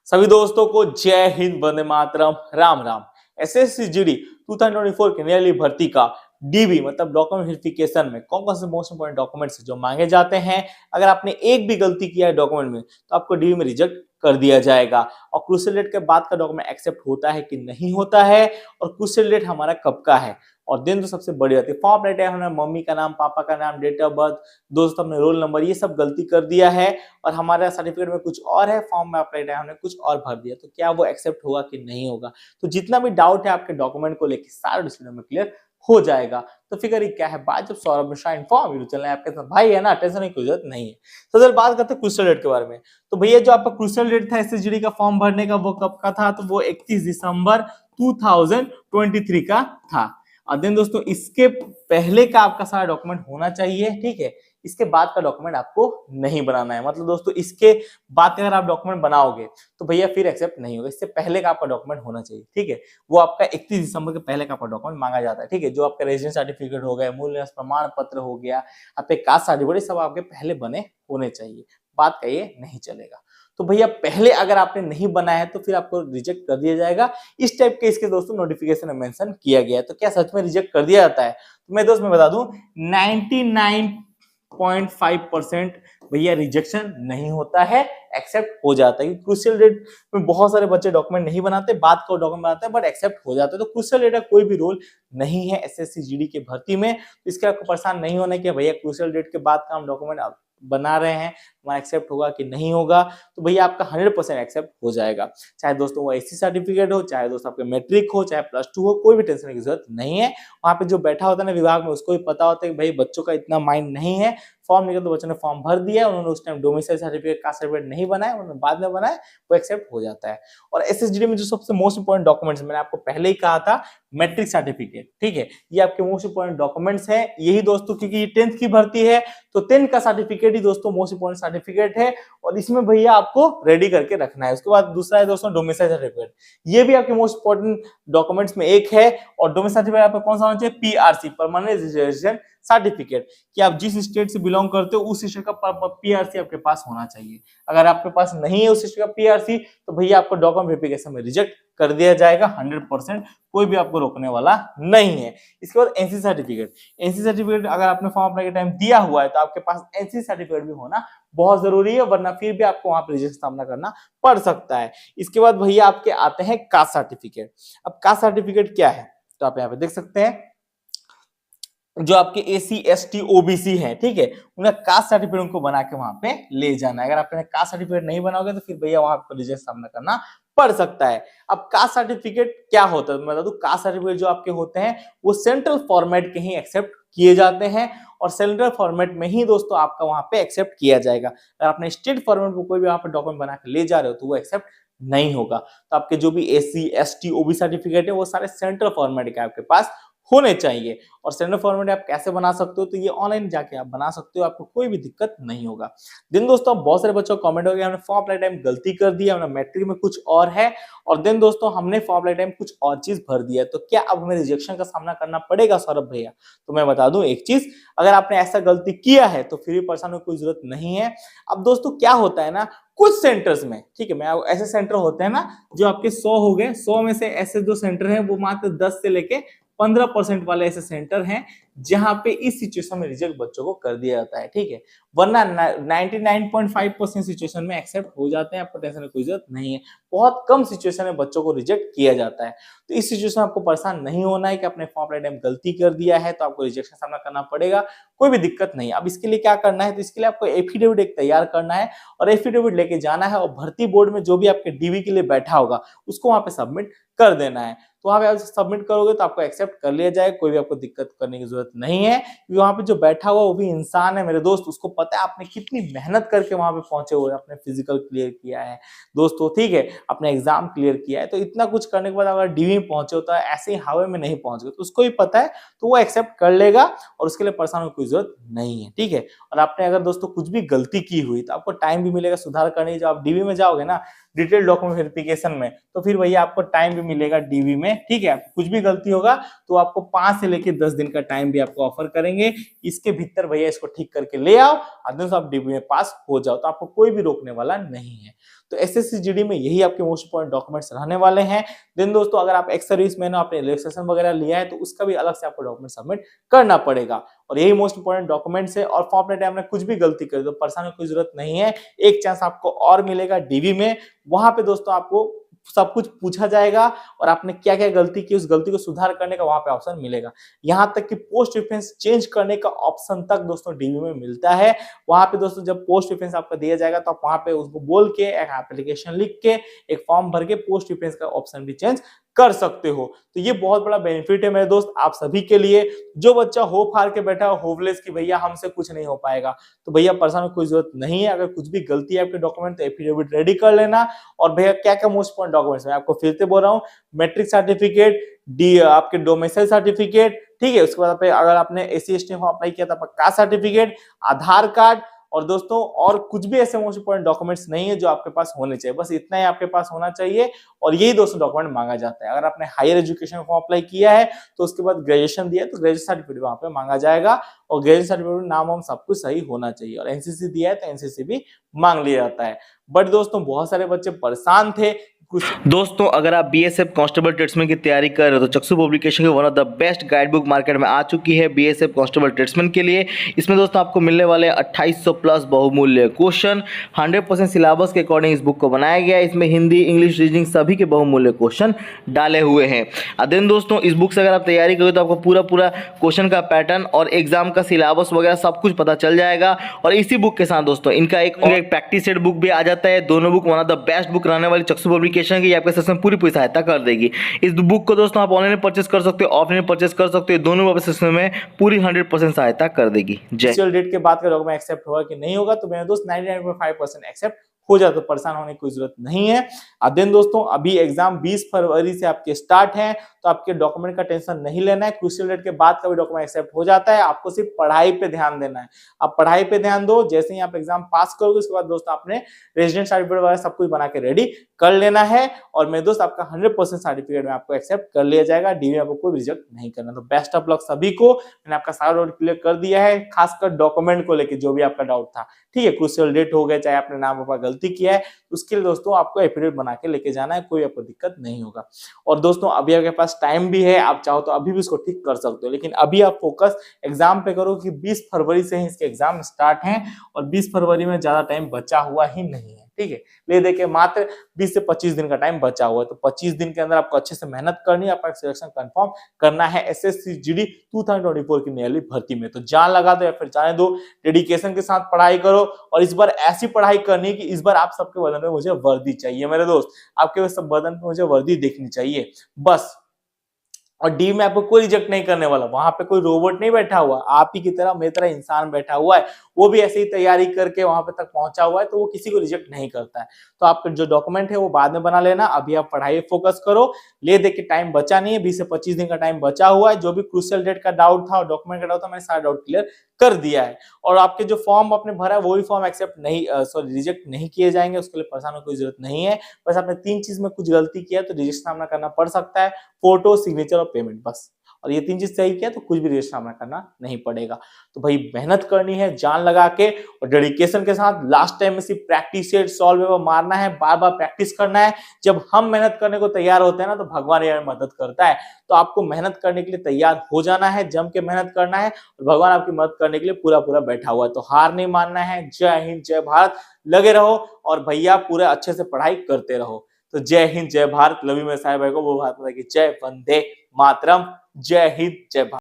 सभी दोस्तों को जय हिंद, वंदे मातरम, राम राम। एसएससी जीडी 2024 के नियरली भर्ती का डीबी मतलब डॉक्यूमेंट वेरिफिकेशन में कौन कौन से मोस्ट इंपोर्टेंट डॉक्यूमेंट्स जो मांगे जाते हैं, अगर आपने एक भी गलती किया है डॉक्यूमेंट में तो आपको डीबी में रिजेक्ट कर दिया जाएगा। और क्रूशियल डेट के बाद का डॉक्यूमेंट एक्सेप्ट होता है कि नहीं होता है, और क्रूशियल डेट हमारा कब का है, और दिन तो सबसे बड़ी होती है। फॉर्म अपडेट है, हमने मम्मी का नाम, पापा का नाम, डेट ऑफ बर्थ, दोस्त हमने रोल नंबर, ये सब गलती कर दिया है और हमारा सर्टिफिकेट में कुछ और है, फॉर्म में अपडेट है हमने कुछ और भर दिया, तो क्या वो एक्सेप्ट होगा कि नहीं होगा। तो जितना भी डाउट है आपके डॉक्यूमेंट को लेकर सारा इस वीडियो में क्लियर हो जाएगा। तो फिगर ही क्या है, बात जब सौरभ मिश्रा इन्फॉर्म वीडियो चल रहा है आपके साथ भाई है ना, टेंशन की जरूरत नहीं है। तो चल बात करते हैं क्रूशियल डेट के बारे में। तो भैया जो आपका क्रूशियल डेट था एसएसजीडी का फॉर्म भरने का वो कब का था, तो वो 31 दिसंबर 2023 का था। और देन दोस्तों इसके पहले का आपका सारा डॉक्यूमेंट होना चाहिए, ठीक है। इसके बाद का डॉक्यूमेंट आपको नहीं बनाना है, मतलब दोस्तों इसके बाद अगर आप डॉक्यूमेंट बनाओगे तो भैया फिर एक्सेप्ट नहीं होगा। इससे पहले का आपका डॉक्यूमेंट होना चाहिए, ठीक है। वो आपका 31 दिसंबर के पहले का आपका डॉक्यूमेंट मांगा जाता है, ठीक है। जो आपका रेजिडेंस सर्टिफिकेट हो गया, मूल निवास प्रमाण पत्र हो गया, आपके कास्ट सर्टिफिकेट, सब आपके पहले बने होने चाहिए, बात का ये नहीं चलेगा। तो भैया पहले अगर आपने नहीं बनाया है तो फिर आपको रिजेक्ट कर दिया जाएगा। इस टाइप के इसके दोस्तों नोटिफिकेशन में मेंशन किया गया है। तो क्या सच में रिजेक्ट कर दिया जाता है? तो मैं दोस्त मैं बता दूं 99.5% भैया रिजेक्शन नहीं होता है, एक्सेप्ट हो जाता है। क्रूशियल डेट में बहुत सारे बच्चे डॉक्यूमेंट नहीं बनाते, बाद का डॉक्यूमेंट बनाते हैं बट एक्सेप्ट हो जाता है। तो क्रूशियल डेट का कोई भी रोल नहीं है एसएससी जीडी की भर्ती में। तो इसके आपको परेशान नहीं होना कि भैया क्रूशियल डेट के बाद का हम डॉक्यूमेंट बना रहे हैं, हमारा एक्सेप्ट होगा कि नहीं होगा। तो भैया आपका 100% एक्सेप्ट हो जाएगा, चाहे दोस्तों वो एससी सर्टिफिकेट हो, चाहे दोस्तों आपके मैट्रिक हो, चाहे +2 हो, कोई भी टेंशन की जरूरत नहीं है। वहां पे जो बैठा होता है ना विभाग में, उसको भी पता होता है कि भाई बच्चों का इतना माइंड नहीं है, फॉर्म निकल तो बच्चों ने फॉर्म भर दिया, उन्होंने उस time domicile certificate caste certificate नहीं बनाया, उन्होंने बाद में बनाया, वो एक्सेप्ट हो जाता है। और एसएसजीडी में जो सबसे मोस्ट इंपोर्टेंट डॉक्यूमेंट्स मैंने आपको पहले ही कहा था, मैट्रिक सर्टिफिकेट, ठीक है, ये आपके मोस्ट इंपोर्टेंट डॉक्यूमेंट्स हैं। यही दोस्तों क्योंकि ये 10th की भर्ती है तो 10th का सर्टिफिकेट ही दोस्तों मोस्ट इंपोर्टेंट सर्टिफिकेट है, और इसमें भैया आपको रेडी करके रखना है। उसके बाद दूसरा है दोस्तों डोमिसाइल सर्टिफिकेट, ये भी आपके मोस्ट इंपोर्टेंट डॉक्यूमेंट्स में एक है। और डोमिसाइल सर्टिफिकेट आपका कौन सा होना चाहिए? पीआरसी, परमानेंट रेजिडेंट सर्टिफिकेट, कि आप जिस स्टेट से बिलोंग करते हो उस स्टेट का पीआरसी आपके पास होना चाहिए। अगर आपके पास नहीं है उस स्टेट का पीआरसी तो भैया आपको डॉक्यूमेंट वेरिफिकेशन में रिजेक्ट कर दिया जाएगा 100%, कोई भी आपको रोकने वाला नहीं है। इसके बाद एनसी सर्टिफिकेट, एनसी सर्टिफिकेट अगर आपने फॉर्म अप्लाई के टाइम दिया हुआ है तो आपके पास एनसी सर्टिफिकेट भी होना बहुत जरूरी है, वरना फिर भी आपको वहां पर रिजेक्शन का सामना करना पड़ सकता है। इसके बाद भैया आपके आते हैं कास्ट सर्टिफिकेट। अब कास्ट सर्टिफिकेट क्या है तो आप यहाँ पे देख सकते हैं, जो आपके एसी एसटी ओबीसी है, ठीक है, उन्हें कास्ट सर्टिफिकेट उनको बना के वहां पे ले जाना है। अगर आपने कास्ट सर्टिफिकेट नहीं बनाओगे तो फिर भैया वहां पर रिजेक्शन सामना करना पड़ सकता है। अब कास्ट सर्टिफिकेट क्या होता है मैं बता दूं, कास्ट सर्टिफिकेट जो आपके होते हैं वो सेंट्रल फॉर्मेट के ही एक्सेप्ट किए जाते हैं, और सेंट्रल फॉर्मेट में ही दोस्तों आपका वहां पे एक्सेप्ट किया जाएगा। अगर आपने स्टेट फॉर्मेट में कोई भी वहां पर डॉक्यूमेंट बना के ले जा रहे हो तो वो एक्सेप्ट नहीं होगा। तो आपके जो भी एससी एसटी ओबीसी सर्टिफिकेट है वो सारे सेंट्रल फॉर्मेट के आपके पास होने चाहिए। और सेंट्रल फॉर्मेट आप कैसे बना सकते हो, तो ये ऑनलाइन जाके आप बना सकते हो, आपको कोई भी दिक्कत नहीं होगा। देन दोस्तों बहुत सारे बच्चों का कमेंट हो गया हमने फॉर्म अप्लाई टाइम गलती कर दी, हमने मैट्रिक में कुछ और है और देन दोस्तों हमने फॉर्म अप्लाई टाइम कुछ और चीज भर दिया है, तो क्या अब हमें रिजेक्शन का सामना करना पड़ेगा सौरभ भैया? तो मैं बता दूं एक चीज, अगर आपने ऐसा गलती किया है तो फिर भी परेशान होने की कोई जरूरत नहीं है। अब दोस्तों क्या होता है ना, कुछ सेंटर्स में, ठीक है, मैं ऐसे सेंटर होते हैं ना जो आपके 100 हो गए, 100 में से ऐसे जो सेंटर हैं वो मात्र 10 से लेके 15% वाले ऐसे सेंटर हैं जहां पे इस सिचुएशन में रिजेक्ट बच्चों को कर दिया जाता है, ठीक है, वरना 99.5% सिचुएशन में एक्सेप्ट हो जाते हैं, आपको टेंशन की कोई जरूरत नहीं है। बहुत कम सिचुएशन में बच्चों को रिजेक्ट किया जाता है। तो इस सिचुएशन में आपको परेशान नहीं होना है कि आपने फॉर्म अप्लाई टाइम गलती कर दिया है तो आपको रिजेक्शन का सामना करना पड़ेगा, कोई भी दिक्कत नहीं। अब इसके लिए क्या करना है, तो इसके लिए आपको एफिडेविट एक तैयार करना है और एफिडेविट लेके जाना है, और भर्ती बोर्ड में जो भी आपके डीवी के लिए बैठा होगा उसको वहां पे सबमिट कर देना है। तो वहां पे आप सबमिट करोगे तो आपको एक्सेप्ट कर लिया जाएगा, कोई भी आपको दिक्कत करने की जरूरत नहीं है, क्योंकि वहां पे जो बैठा हुआ वो भी इंसान है मेरे दोस्त, उसको पता है आपने कितनी मेहनत करके वहां पे पहुंचे हुए, अपने फिजिकल क्लियर किया है दोस्तों, ठीक है, अपने एग्जाम क्लियर किया है। तो इतना कुछ करने के बाद अगर डीवी में पहुंचे होता है ऐसे ही हवा में नहीं पहुंच गए तो उसको भी पता है, तो वो एक्सेप्ट कर लेगा और उसके लिए परेशान होने की कोई जरूरत नहीं है, ठीक है। और आपने अगर दोस्तों कुछ भी गलती की हुई तो आपको टाइम भी मिलेगा सुधार करने, जब आप डीवी में जाओगे ना डिटेल डॉक्यूमेंट वेरिफिकेशन में, तो फिर भैया आपको टाइम भी मिलेगा डीवी में, ठीक है। कुछ भी गलती होगा तो आपको 5 से लेकर 10 दिन का टाइम भी आपको ऑफर करेंगे, इसके भीतर भैया इसको ठीक करके ले आओ और आप डीवी में पास हो जाओ, तो आपको कोई भी रोकने वाला नहीं है। तो एसएससी जीडी में यही आपके मोस्ट इंपोर्टेंट डॉक्यूमेंट्स रहने वाले हैं। देन दोस्तों अगर आप एक्स सर्विस मैन हो, आपने रिलैक्सेशन वगैरह लिया है तो उसका भी अलग से आपको डॉक्यूमेंट सबमिट करना पड़ेगा और यही मोस्ट इंपोर्टेंट डॉक्यूमेंट्स है। और फॉर्म अपने टाइम में कुछ भी गलती कर दो परेशानी की कोई जरूरत नहीं है, एक चांस आपको और मिलेगा डीवी में। वहां पे दोस्तों आपको सब कुछ पूछा जाएगा और आपने क्या क्या गलती की उस गलती को सुधार करने का वहां पे ऑप्शन मिलेगा। यहां तक कि पोस्ट रेफरेंस चेंज करने का ऑप्शन तक दोस्तों डीवी में मिलता है। वहां पे दोस्तों जब पोस्ट रेफरेंस आपका दिया जाएगा तो आप वहां पे उसको बोल के एक एप्लीकेशन लिख के एक फॉर्म भर के पोस्ट रेफरेंस का ऑप्शन भी चेंज कर सकते हो। तो ये बहुत बड़ा बेनिफिट है मेरे दोस्त आप सभी के लिए। जो बच्चा होप हार के बैठा है होपलेस कि भैया हमसे कुछ नहीं हो पाएगा, तो भैया परेशान होने की कोई जरूरत नहीं है। अगर कुछ भी गलती है आपके डॉक्यूमेंट तो एफिडेविट रेडी कर लेना। और भैया क्या क्या मोस्ट इंपोर्टेंट डॉक्यूमेंट्स मैं आपको फिर से बोल रहा हूँ, मैट्रिक सर्टिफिकेट, डी आपके डोमिसाइल सर्टिफिकेट, ठीक है। उसके बाद अगर आपने एससी एसटी फॉर्म अप्लाई किया था आपका कास्ट सर्टिफिकेट, आधार कार्ड और दोस्तों और कुछ भी ऐसे मोस्ट इंपोर्टेंट डॉक्यूमेंट्स नहीं है जो आपके पास होने चाहिए, बस इतना ही आपके पास होना चाहिए। और यही दोस्तों डॉक्यूमेंट मांगा जाता है। अगर आपने हायर एजुकेशन फॉर्म अप्लाई किया है तो उसके बाद ग्रेजुएशन दिया है तो ग्रेजुएशन सर्टिफिकेट वहां पे मांगा जाएगा और ग्रेजुएशन सर्टिफिकेट में नाम सब कुछ सही होना चाहिए। और एनसीसी दिया है तो एनसीसी भी मांग लिया जाता है। बट दोस्तों बहुत सारे बच्चे परेशान थे। दोस्तों अगर आप बीएसएफ कांस्टेबल ट्रेड्समैन की तैयारी कर रहे हो तो चक्षु पब्लिकेशन की one of the best guide book market में आ चुकी है बीएसएफ कांस्टेबल ट्रेड्समैन के लिए। इसमें दोस्तों आपको मिलने वाले 2800 प्लस बहुमूल्य क्वेश्चन 100% सिलेबस के अकॉर्डिंग इस बुक को बनाया गया है। इसमें हिंदी इंग्लिश रीजनिंग सभी के बहुमूल्य क्वेश्चन डाले हुए हैं। देन दोस्तों इस बुक से अगर आप तैयारी करोगे तो आपको पूरा क्वेश्चन का पैटर्न और एग्जाम का सिलेबस वगैरह सब कुछ पता चल जाएगा। और इसी बुक के साथ दोस्तों इनका एक प्रैक्टिस सेट बुक भी आ जाता है। दोनों book one of the best book रहने वाली चक्षु पब्लिकेशन की आपके सेशन पूरी सहायता कर देगी। इस बुक को दोस्तों आप ऑनलाइन परचेस कर सकते हो, ऑफलाइन परचेस कर सकते हो, दोनों सेशन में पूरी 100% सहायता कर देगी। जय डेट के बाद का डॉक्यूमेंट एक्सेप्ट होगा कि नहीं होगा, तो मेरे दोस्त 99.5% एक्सेप्ट हो जाए तो परेशान होने की कोई जरूरत नहीं है। देन दोस्तों अभी एग्जाम 20 फरवरी से आपके स्टार्ट हैं तो आपके डॉक्यूमेंट का टेंशन नहीं लेना है। क्रूशियल डेट के बाद का भी डॉक्यूमेंट एक्सेप्ट हो जाता है, आपको सिर्फ पढ़ाई पे ध्यान देना है। आप पढ़ाई पे ध्यान दो, जैसे ही आप एग्जाम पास करोगे उसके बाद दोस्तों आपने रेजिडेंट सर्टिफिकेट वगैरह सब कुछ बना के रेडी कर लेना है। और मेरे दोस्त आपका 100% सर्टिफिकेट में आपको एक्सेप्ट कर लिया जाएगा, डीवी आपको कोई रिजेक्ट नहीं करना। तो बेस्ट ऑफ लक सभी को। मैंने आपका सारा डाउट क्लियर कर दिया है, खासकर डॉक्यूमेंट को लेकर जो भी आपका डाउट था, ठीक है। क्रूशियल डेट हो गया, चाहे आपने नाम पापा गलती किया है, उसके लिए दोस्तों आपको एफिडेविट बना के लेके जाना है, कोई आपको दिक्कत नहीं होगा। और दोस्तों अभी आपके पास टाइम भी है, आप चाहो तो अभी भी इसको ठीक कर सकते हो, लेकिन अभी आप फोकस एग्जाम पे करो कि 20 फरवरी से ही इसके एग्जाम स्टार्ट हैं और 20 फरवरी में ज्यादा टाइम बचा हुआ ही नहीं है, ठीक है। ले देखिए मात्र 20 से 25 दिन का टाइम बचा हुआ है, तो 25 दिन के अंदर आपको अच्छे से मेहनत करनी है, आपका सिलेक्शन कंफर्म करना है एसएससी जीडी 2024 की नियरली भर्ती में। तो जान लगा दो या फिर जाने दो, डेडिकेशन के साथ पढ़ाई करो। और इस बार ऐसी पढ़ाई करनी है कि इस बार आप सबके बदन में मुझे वर्दी चाहिए मेरे दोस्त, आपके सब बदन पे मुझे वर्दी देखनी चाहिए बस। और डी में आपको कोई रिजेक्ट नहीं करने वाला, वहां पे कोई रोबोट नहीं बैठा हुआ, आप ही की तरह मेरी तरह इंसान बैठा हुआ है, वो भी ऐसे ही तैयारी करके वहां पे तक पहुंचा हुआ है, तो वो किसी को रिजेक्ट नहीं करता है। तो आपका जो डॉक्यूमेंट है वो बाद में बना लेना, अभी आप पढ़ाई फोकस करो। ले देख के टाइम बचा नहीं है, 20 से 25 दिन का टाइम बचा हुआ है। जो भी क्रूशियल डेट का डाउट था और डॉक्यूमेंट का डाउट था, मैंने सारा डाउट क्लियर कर दिया है। और आपके जो फॉर्म आपने भरा है वो भी फॉर्म एक्सेप्ट नहीं सॉरी रिजेक्ट नहीं किए जाएंगे, उसके लिए परेशान होने की कोई जरूरत नहीं है। बस आपने 3 चीज में कुछ गलती किया तो रजिस्टर सामना करना पड़ सकता है, फोटो, सिग्नेचर और पेमेंट, बस। और ये 3 चीज सही किया तो कुछ भी रजिस्टर सामना करना नहीं पड़ेगा। तो भाई मेहनत करनी है जान लगा के और डेडिकेशन के साथ। लास्ट टाइम में सिर्फ प्रैक्टिस सेट सॉल्व पेपर मारना है, बार बार प्रैक्टिस करना है। जब हम मेहनत करने को तैयार होते हैं ना तो भगवान ये मदद करता है। तो आपको मेहनत करने के लिए तैयार हो जाना है, जम के मेहनत करना है और भगवान आपकी मदद करने के लिए पूरा बैठा हुआ है। तो हार नहीं मानना है। जय हिंद जय भारत, लगे रहो और भैया पूरे अच्छे से पढ़ाई करते रहो। तो जय हिंद जय भारत, लवी में साहेब भाई को वो भारत माता की जय, वंदे मातरम, जय हिंद जय भारत।